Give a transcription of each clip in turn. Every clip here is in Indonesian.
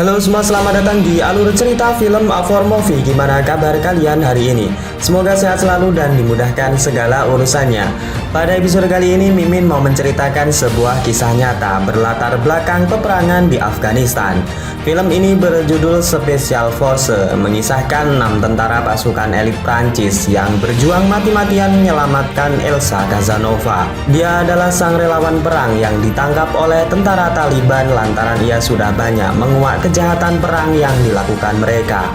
Halo semua, selamat datang di alur cerita film for movie. Gimana kabar kalian hari ini? Semoga sehat selalu dan dimudahkan segala urusannya. Pada episode kali ini, Mimin mau menceritakan sebuah kisah nyata berlatar belakang peperangan di Afghanistan. Film ini berjudul Special Force, mengisahkan 6 tentara pasukan elit Prancis yang berjuang mati-matian menyelamatkan Elsa Casanova. Dia adalah sang relawan perang yang ditangkap oleh tentara Taliban lantaran ia sudah banyak menguak kejahatan perang yang dilakukan mereka.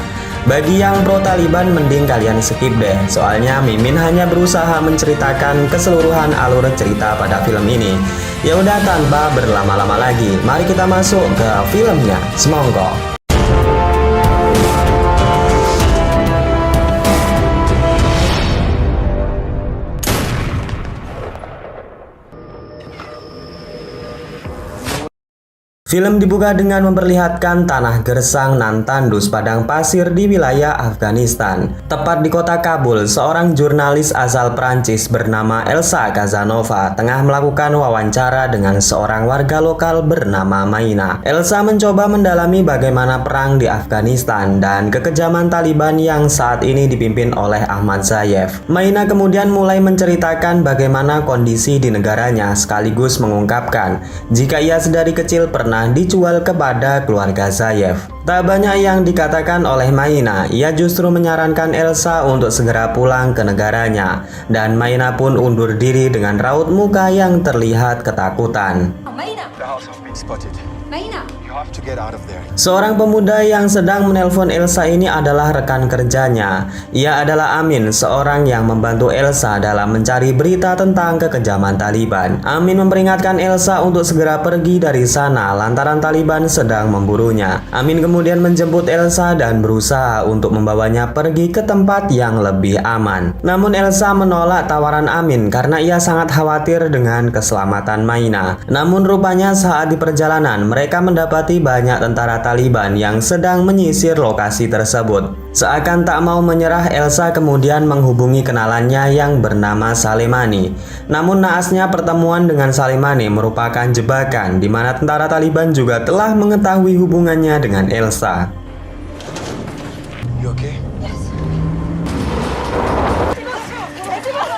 Bagi yang pro Taliban, mending kalian skip deh, soalnya Mimin hanya berusaha menceritakan keseluruhan alur cerita pada film ini. Ya udah, tanpa berlama-lama lagi, mari kita masuk ke filmnya. Semongko. Film dibuka dengan memperlihatkan tanah gersang nan tandus padang pasir di wilayah Afghanistan. Tepat di kota Kabul, seorang jurnalis asal Prancis bernama Elsa Casanova tengah melakukan wawancara dengan seorang warga lokal bernama Maina. Elsa mencoba mendalami bagaimana perang di Afghanistan dan kekejaman Taliban yang saat ini dipimpin oleh Ahmad Zayef. Maina kemudian mulai menceritakan bagaimana kondisi di negaranya sekaligus mengungkapkan jika ia sedari kecil pernah dijual kepada keluarga Zayef. Tak banyak yang dikatakan oleh Maina, ia justru menyarankan Elsa untuk segera pulang ke negaranya, dan Maina pun undur diri dengan raut muka yang terlihat ketakutan. Seorang pemuda yang sedang menelpon Elsa ini adalah rekan kerjanya. Ia adalah Amin, seorang yang membantu Elsa dalam mencari berita tentang kekejaman Taliban. Amin memperingatkan Elsa untuk segera pergi dari sana lantaran Taliban sedang memburunya. Amin kemudian menjemput Elsa dan berusaha untuk membawanya pergi ke tempat yang lebih aman. Namun Elsa menolak tawaran Amin karena ia sangat khawatir dengan keselamatan Maina. Namun rupanya saat di perjalanan mereka mendapati banyak tentara Taliban yang sedang menyisir lokasi tersebut. Seakan tak mau menyerah, Elsa kemudian menghubungi kenalannya yang bernama Salemani. Namun naasnya pertemuan dengan Salemani merupakan jebakan di mana tentara Taliban juga telah mengetahui hubungannya dengan Elsa.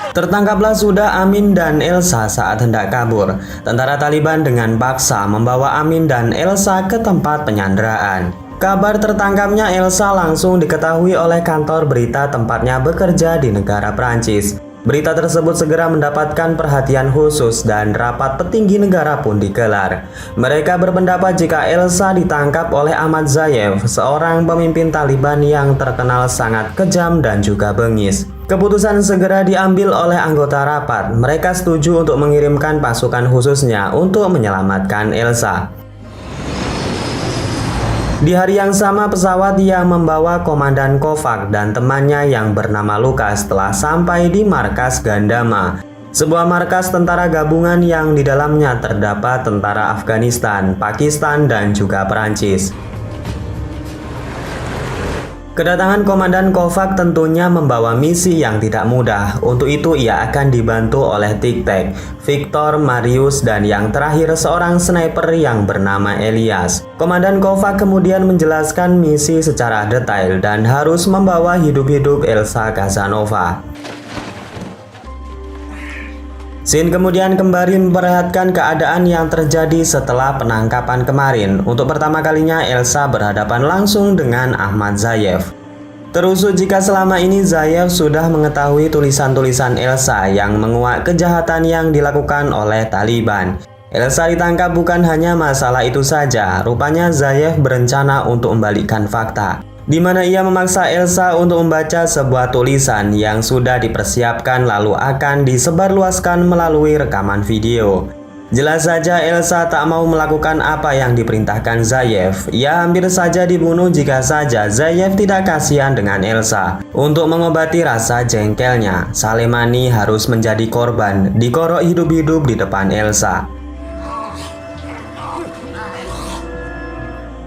Tertangkaplah sudah Amin dan Elsa saat hendak kabur. Tentara Taliban dengan paksa membawa Amin dan Elsa ke tempat penyanderaan. Kabar tertangkapnya Elsa langsung diketahui oleh kantor berita tempatnya bekerja di negara Prancis. Berita tersebut segera mendapatkan perhatian khusus dan rapat petinggi negara pun digelar. Mereka berpendapat jika Elsa ditangkap oleh Ahmad Zayef, seorang pemimpin Taliban yang terkenal sangat kejam dan juga bengis. Keputusan segera diambil oleh anggota rapat. Mereka setuju untuk mengirimkan pasukan khususnya untuk menyelamatkan Elsa. Di hari yang sama, pesawat yang membawa Komandan Kovac dan temannya yang bernama Lukas telah sampai di markas Gandama, sebuah markas tentara gabungan yang di dalamnya terdapat tentara Afghanistan, Pakistan, dan juga Perancis. Kedatangan Komandan Kovac tentunya membawa misi yang tidak mudah. Untuk itu ia akan dibantu oleh Tic-Tac, Victor, Marius, dan yang terakhir seorang sniper yang bernama Elias. Komandan Kovac kemudian menjelaskan misi secara detail dan harus membawa hidup-hidup Elsa Casanova. Scene kemudian kembali memperlihatkan keadaan yang terjadi setelah penangkapan kemarin. Untuk pertama kalinya Elsa berhadapan langsung dengan Ahmad Zayef. Terusuk jika selama ini Zayef sudah mengetahui tulisan-tulisan Elsa yang menguak kejahatan yang dilakukan oleh Taliban. Elsa ditangkap bukan hanya masalah itu saja, rupanya Zayef berencana untuk membalikkan fakta, di mana ia memaksa Elsa untuk membaca sebuah tulisan yang sudah dipersiapkan lalu akan disebarluaskan melalui rekaman video. Jelas saja Elsa tak mau melakukan apa yang diperintahkan Zayef. Ia hampir saja dibunuh jika saja Zayef tidak kasihan dengan Elsa. Untuk mengobati rasa jengkelnya, Salemani harus menjadi korban, dikorok hidup-hidup di depan Elsa.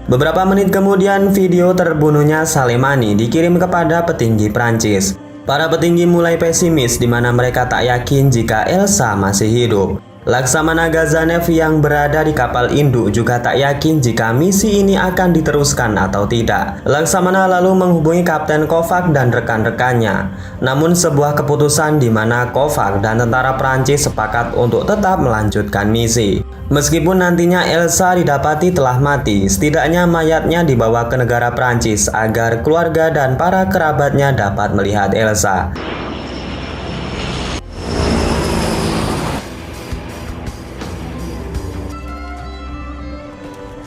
Beberapa menit kemudian, video terbunuhnya Salemani dikirim kepada petinggi Prancis. Para petinggi mulai pesimis di mana mereka tak yakin jika Elsa masih hidup. Laksamana Gazanev yang berada di kapal induk juga tak yakin jika misi ini akan diteruskan atau tidak. Laksamana lalu menghubungi Kapten Kovac dan rekan-rekannya. Namun sebuah keputusan di mana Kovac dan tentara Prancis sepakat untuk tetap melanjutkan misi. Meskipun nantinya Elsa didapati telah mati, setidaknya mayatnya dibawa ke negara Prancis agar keluarga dan para kerabatnya dapat melihat Elsa.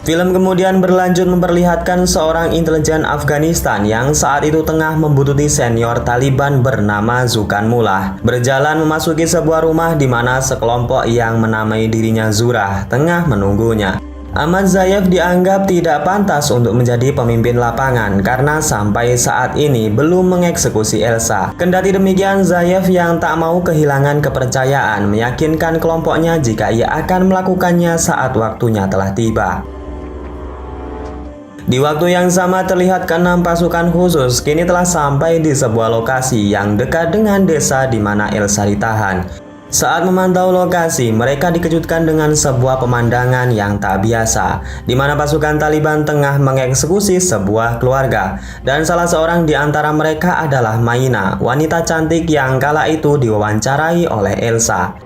Film kemudian berlanjut memperlihatkan seorang intelijen Afghanistan yang saat itu tengah membuntuti senior Taliban bernama Zukan Mullah berjalan memasuki sebuah rumah di mana sekelompok yang menamai dirinya Zurah tengah menunggunya. Ahmad Zayev dianggap tidak pantas untuk menjadi pemimpin lapangan karena sampai saat ini belum mengeksekusi Elsa. Kendati demikian, Zayev yang tak mau kehilangan kepercayaan meyakinkan kelompoknya jika ia akan melakukannya saat waktunya telah tiba. Di waktu yang sama terlihat ke-6 pasukan khusus kini telah sampai di sebuah lokasi yang dekat dengan desa di mana Elsa ditahan. Saat memantau lokasi, mereka dikejutkan dengan sebuah pemandangan yang tak biasa, di mana pasukan Taliban tengah mengeksekusi sebuah keluarga, dan salah seorang di antara mereka adalah Maina, wanita cantik yang kala itu diwawancarai oleh Elsa.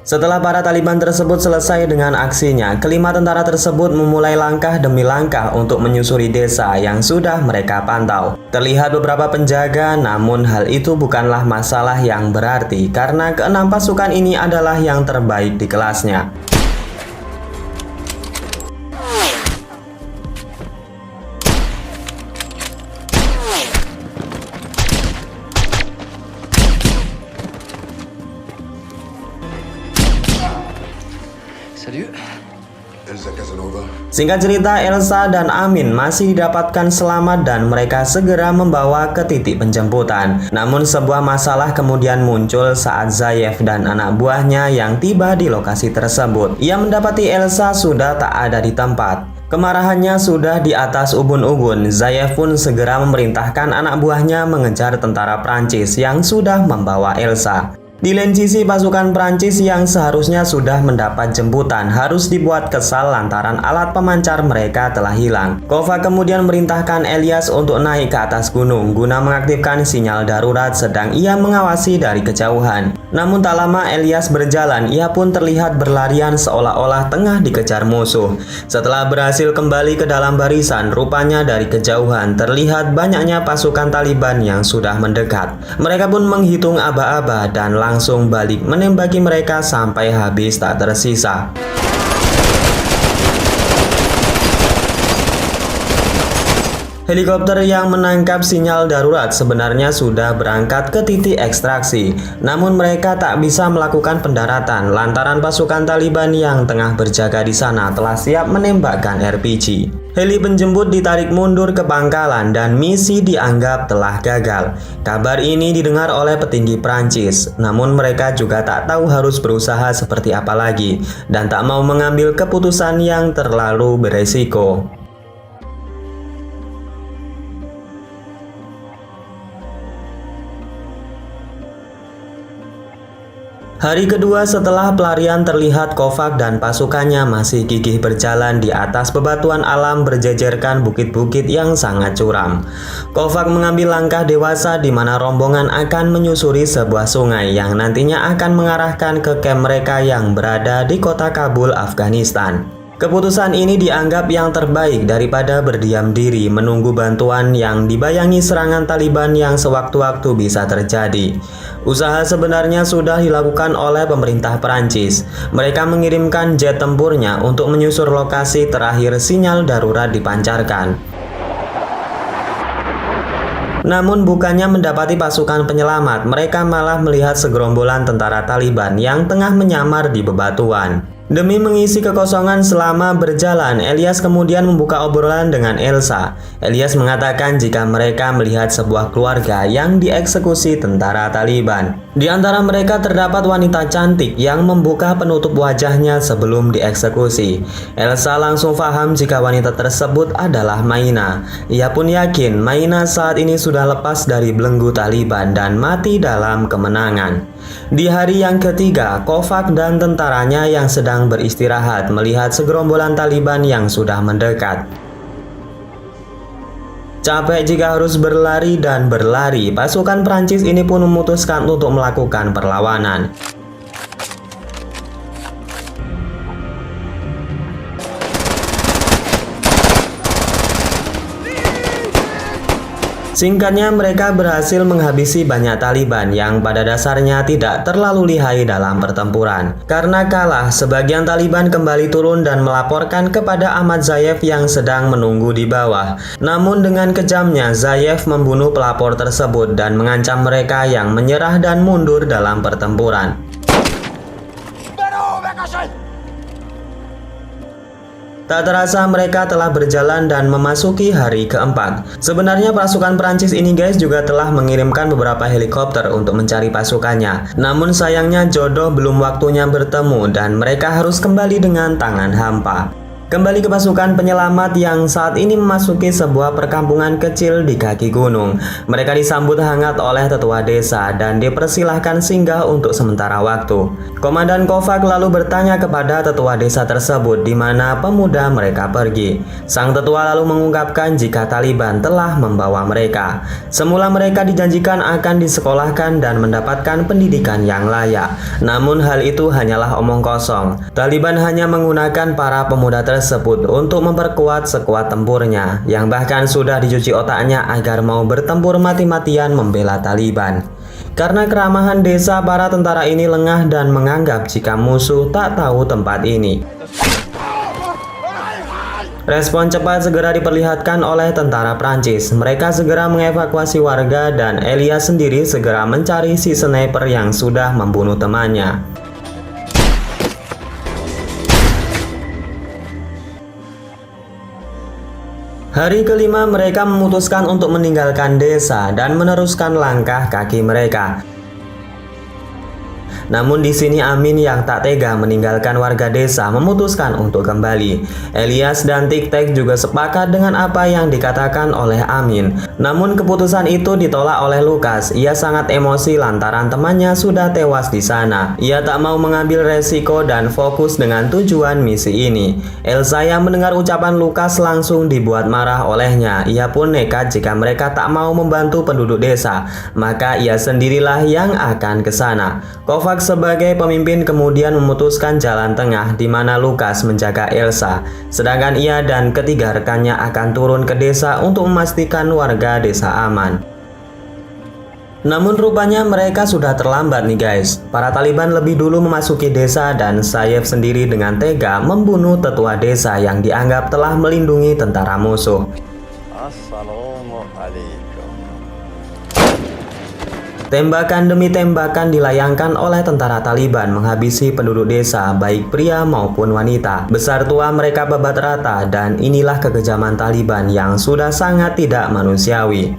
Setelah para Taliban tersebut selesai dengan aksinya, kelima tentara tersebut memulai langkah demi langkah untuk menyusuri desa yang sudah mereka pantau. Terlihat beberapa penjaga, namun hal itu bukanlah masalah yang berarti karena ke-6 pasukan ini adalah yang terbaik di kelasnya. Singkat cerita, Elsa dan Amin masih didapatkan selamat dan mereka segera membawa ke titik penjemputan. Namun sebuah masalah kemudian muncul saat Zayev dan anak buahnya yang tiba di lokasi tersebut. Ia mendapati Elsa sudah tak ada di tempat. Kemarahannya sudah di atas ubun-ubun. Zayev pun segera memerintahkan anak buahnya mengejar tentara Prancis yang sudah membawa Elsa. Di lain sisi, pasukan Prancis yang seharusnya sudah mendapat jemputan harus dibuat kesal lantaran alat pemancar mereka telah hilang. Kovac kemudian merintahkan Elias untuk naik ke atas gunung guna mengaktifkan sinyal darurat sedang ia mengawasi dari kejauhan. Namun tak lama Elias berjalan, ia pun terlihat berlarian seolah-olah tengah dikejar musuh. Setelah berhasil kembali ke dalam barisan, rupanya dari kejauhan terlihat banyaknya pasukan Taliban yang sudah mendekat. Mereka pun menghitung aba-aba dan langsung balik menembaki mereka sampai habis tak tersisa. Helikopter yang menangkap sinyal darurat sebenarnya sudah berangkat ke titik ekstraksi, namun mereka tak bisa melakukan pendaratan lantaran pasukan Taliban yang tengah berjaga di sana telah siap menembakkan RPG. Heli penjemput ditarik mundur ke pangkalan dan misi dianggap telah gagal. Kabar ini didengar oleh petinggi Prancis, namun mereka juga tak tahu harus berusaha seperti apa lagi dan tak mau mengambil keputusan yang terlalu beresiko. Hari kedua setelah pelarian terlihat Kovac dan pasukannya masih gigih berjalan di atas bebatuan alam berjejerkan bukit-bukit yang sangat curam. Kovac mengambil langkah dewasa di mana rombongan akan menyusuri sebuah sungai yang nantinya akan mengarahkan ke kamp mereka yang berada di kota Kabul, Afghanistan. Keputusan ini dianggap yang terbaik daripada berdiam diri menunggu bantuan yang dibayangi serangan Taliban yang sewaktu-waktu bisa terjadi. Usaha sebenarnya sudah dilakukan oleh pemerintah Perancis. Mereka mengirimkan jet tempurnya untuk menyusur lokasi terakhir sinyal darurat dipancarkan. Namun bukannya mendapati pasukan penyelamat, mereka malah melihat segerombolan tentara Taliban yang tengah menyamar di bebatuan. Demi mengisi kekosongan selama berjalan, Elias kemudian membuka obrolan dengan Elsa. Elias mengatakan jika mereka melihat sebuah keluarga yang dieksekusi tentara Taliban. Di antara mereka terdapat wanita cantik yang membuka penutup wajahnya sebelum dieksekusi. Elsa langsung paham jika wanita tersebut adalah Maina. Ia pun yakin Maina saat ini sudah lepas dari belenggu Taliban dan mati dalam kemenangan. Di hari yang ketiga, Kovac dan tentaranya yang sedang beristirahat melihat segerombolan Taliban yang sudah mendekat. Capek jika harus berlari dan berlari, pasukan Prancis ini pun memutuskan untuk melakukan perlawanan. Singkatnya, mereka berhasil menghabisi banyak Taliban yang pada dasarnya tidak terlalu lihai dalam pertempuran. Karena kalah, sebagian Taliban kembali turun dan melaporkan kepada Ahmad Zayev yang sedang menunggu di bawah. Namun dengan kejamnya, Zayev membunuh pelapor tersebut dan mengancam mereka yang menyerah dan mundur dalam pertempuran. Tak terasa mereka telah berjalan dan memasuki hari keempat. Sebenarnya pasukan Prancis ini guys juga telah mengirimkan beberapa helikopter untuk mencari pasukannya. Namun sayangnya jodoh belum waktunya bertemu dan mereka harus kembali dengan tangan hampa. Kembali ke pasukan penyelamat yang saat ini memasuki sebuah perkampungan kecil di kaki gunung. Mereka disambut hangat oleh tetua desa dan dipersilahkan singgah untuk sementara waktu. Komandan Kovac lalu bertanya kepada tetua desa tersebut di mana pemuda mereka pergi. Sang tetua lalu mengungkapkan jika Taliban telah membawa mereka. Semula mereka dijanjikan akan disekolahkan dan mendapatkan pendidikan yang layak. Namun hal itu hanyalah omong kosong. Taliban hanya menggunakan para pemuda tersebut untuk memperkuat sekuat tempurnya yang bahkan sudah dicuci otaknya agar mau bertempur mati-matian membela Taliban. Karena keramahan desa, para tentara ini lengah dan menganggap jika musuh tak tahu tempat ini. Respon cepat segera diperlihatkan oleh tentara Prancis. Mereka segera mengevakuasi warga dan Elias sendiri segera mencari si sniper yang sudah membunuh temannya. Hari kelima mereka memutuskan untuk meninggalkan desa dan meneruskan langkah kaki mereka. Namun di sini Amin yang tak tega meninggalkan warga desa memutuskan untuk kembali. Elias dan Tik-Tek juga sepakat dengan apa yang dikatakan oleh Amin. Namun keputusan itu ditolak oleh Lukas. Ia sangat emosi lantaran temannya sudah tewas di sana. Ia tak mau mengambil resiko dan fokus dengan tujuan misi ini. Elsa yang mendengar ucapan Lukas langsung dibuat marah olehnya. Ia pun nekat jika mereka tak mau membantu penduduk desa, maka ia sendirilah yang akan ke sana. Kovac sebagai pemimpin kemudian memutuskan jalan tengah di mana Lukas menjaga Elsa, sedangkan ia dan ketiga rekannya akan turun ke desa untuk memastikan warga desa aman. Namun rupanya mereka sudah terlambat nih guys. Para Taliban lebih dulu memasuki desa dan Zayev sendiri dengan tega membunuh tetua desa yang dianggap telah melindungi tentara musuh. Assalamualaikum. Tembakan demi tembakan dilayangkan oleh tentara Taliban menghabisi penduduk desa, baik pria maupun wanita. Besar tua mereka babat rata dan inilah kekejaman Taliban yang sudah sangat tidak manusiawi.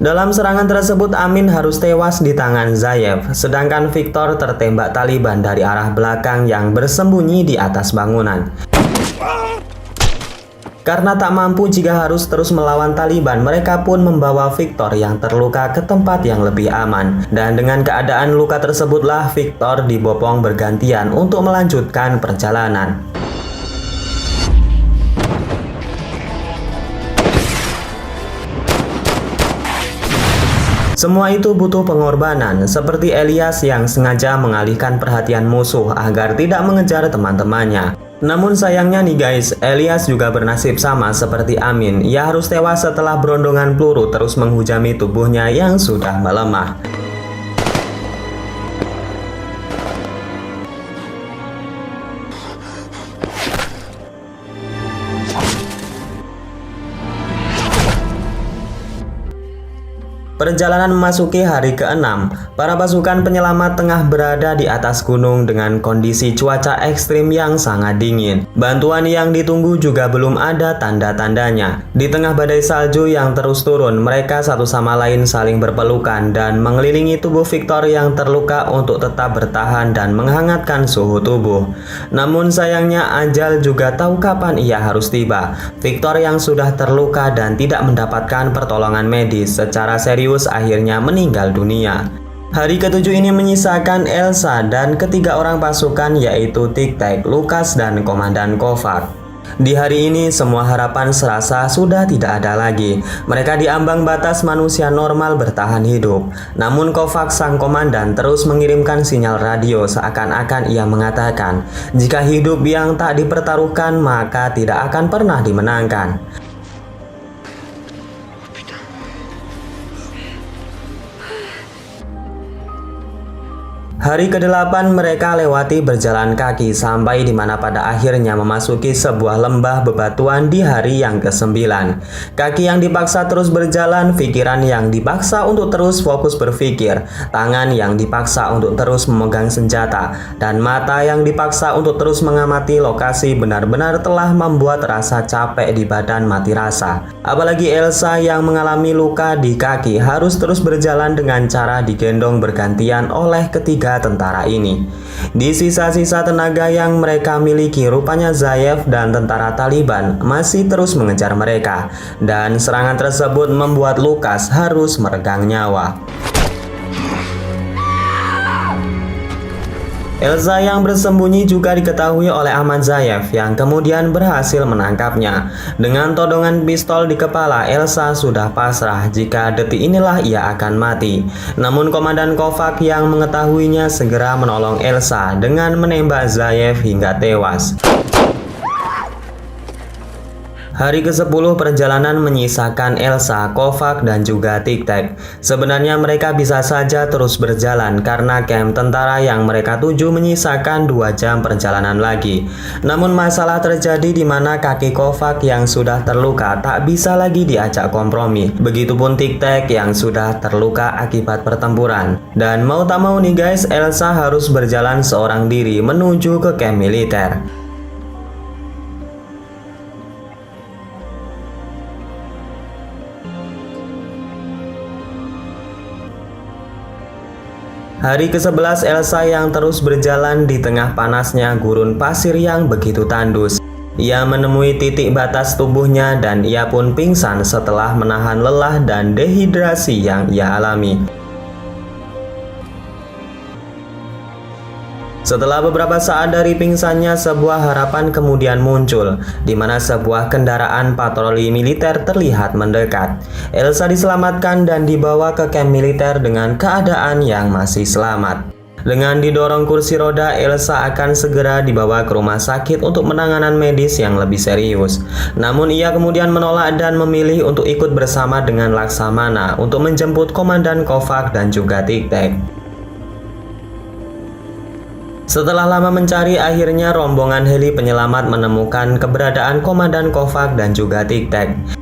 Dalam serangan tersebut Amin harus tewas di tangan Zayev, sedangkan Victor tertembak Taliban dari arah belakang yang bersembunyi di atas bangunan. Karena tak mampu jika harus terus melawan Taliban, mereka pun membawa Victor yang terluka ke tempat yang lebih aman. Dan dengan keadaan luka tersebutlah Victor dibopong bergantian untuk melanjutkan perjalanan. Semua itu butuh pengorbanan, seperti Elias yang sengaja mengalihkan perhatian musuh agar tidak mengejar teman-temannya. Namun sayangnya nih guys, Elias juga bernasib sama seperti Amin. Ia harus tewas setelah berondongan peluru terus menghujami tubuhnya yang sudah melemah. Perjalanan memasuki hari ke-6, para pasukan penyelamat tengah berada di atas gunung dengan kondisi cuaca ekstrim yang sangat dingin. Bantuan yang ditunggu juga belum ada tanda-tandanya. Di tengah badai salju yang terus turun, mereka satu sama lain saling berpelukan dan mengelilingi tubuh Victor yang terluka untuk tetap bertahan dan menghangatkan suhu tubuh. Namun sayangnya ajal juga tahu kapan ia harus tiba. Victor yang sudah terluka dan tidak mendapatkan pertolongan medis secara serius akhirnya meninggal dunia. Hari ke-7 ini menyisakan Elsa dan ketiga orang pasukan yaitu Tic-Tac, Lucas, dan Komandan Kovac. Di hari ini semua harapan serasa sudah tidak ada lagi. Mereka diambang batas manusia normal bertahan hidup. Namun Kovac sang komandan terus mengirimkan sinyal radio seakan-akan ia mengatakan, jika hidup yang tak dipertaruhkan maka tidak akan pernah dimenangkan. Hari ke-8 mereka lewati berjalan kaki sampai di mana pada akhirnya memasuki sebuah lembah bebatuan di hari yang ke-9. Kaki yang dipaksa terus berjalan, pikiran yang dipaksa untuk terus fokus berpikir, tangan yang dipaksa untuk terus memegang senjata, dan mata yang dipaksa untuk terus mengamati lokasi benar-benar telah membuat rasa capek di badan mati rasa. Apalagi Elsa yang mengalami luka di kaki harus terus berjalan dengan cara digendong bergantian oleh ketiga tentara ini. Di sisa-sisa tenaga yang mereka miliki, rupanya Zayev dan tentara Taliban masih terus mengejar mereka, dan serangan tersebut membuat Lucas harus meregang nyawa. Elsa yang bersembunyi juga diketahui oleh Ahmad Zayev yang kemudian berhasil menangkapnya. Dengan todongan pistol di kepala, Elsa sudah pasrah jika detik inilah ia akan mati. Namun Komandan Kovac yang mengetahuinya segera menolong Elsa dengan menembak Zayev hingga tewas. Hari ke-10 perjalanan menyisakan Elsa, Kovac, dan juga Tic-Tac. Sebenarnya mereka bisa saja terus berjalan karena camp tentara yang mereka tuju menyisakan 2 jam perjalanan lagi. Namun masalah terjadi di mana kaki Kovac yang sudah terluka tak bisa lagi diajak kompromi. Begitupun Tic-Tac yang sudah terluka akibat pertempuran. Dan mau tak mau nih guys, Elsa harus berjalan seorang diri menuju ke camp militer. Hari ke-11 Elsa yang terus berjalan di tengah panasnya gurun pasir yang begitu tandus. Ia menemui titik batas tubuhnya dan ia pun pingsan setelah menahan lelah dan dehidrasi yang ia alami. Setelah beberapa saat dari pingsannya, sebuah harapan kemudian muncul, di mana sebuah kendaraan patroli militer terlihat mendekat. Elsa diselamatkan dan dibawa ke camp militer dengan keadaan yang masih selamat. Dengan didorong kursi roda, Elsa akan segera dibawa ke rumah sakit untuk penanganan medis yang lebih serius. Namun ia kemudian menolak dan memilih untuk ikut bersama dengan Laksamana untuk menjemput Komandan Kovac dan juga Tic-Tac. Setelah lama mencari, akhirnya rombongan heli penyelamat menemukan keberadaan Komandan Kovac dan juga Tic-Tac.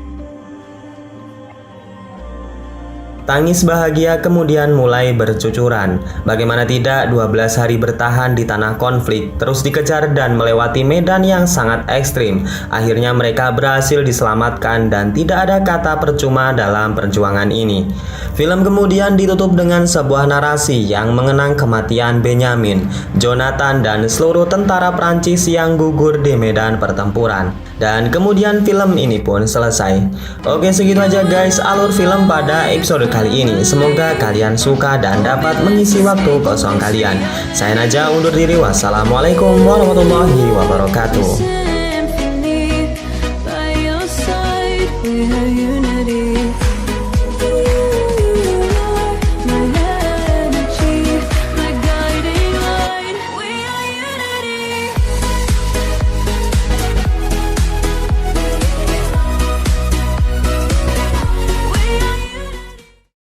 Tangis bahagia kemudian mulai bercucuran. Bagaimana tidak, 12 hari bertahan di tanah konflik, terus dikejar dan melewati medan yang sangat ekstrim. Akhirnya mereka berhasil diselamatkan dan tidak ada kata percuma dalam perjuangan ini. Film kemudian ditutup dengan sebuah narasi yang mengenang kematian Benjamin, Jonathan, dan seluruh tentara Prancis yang gugur di medan pertempuran. Dan kemudian film ini pun selesai. Oke, segitu aja guys alur film pada episode kali ini. Semoga kalian suka dan dapat mengisi waktu kosong kalian. Saya Naja undur diri. Wassalamualaikum warahmatullahi wabarakatuh.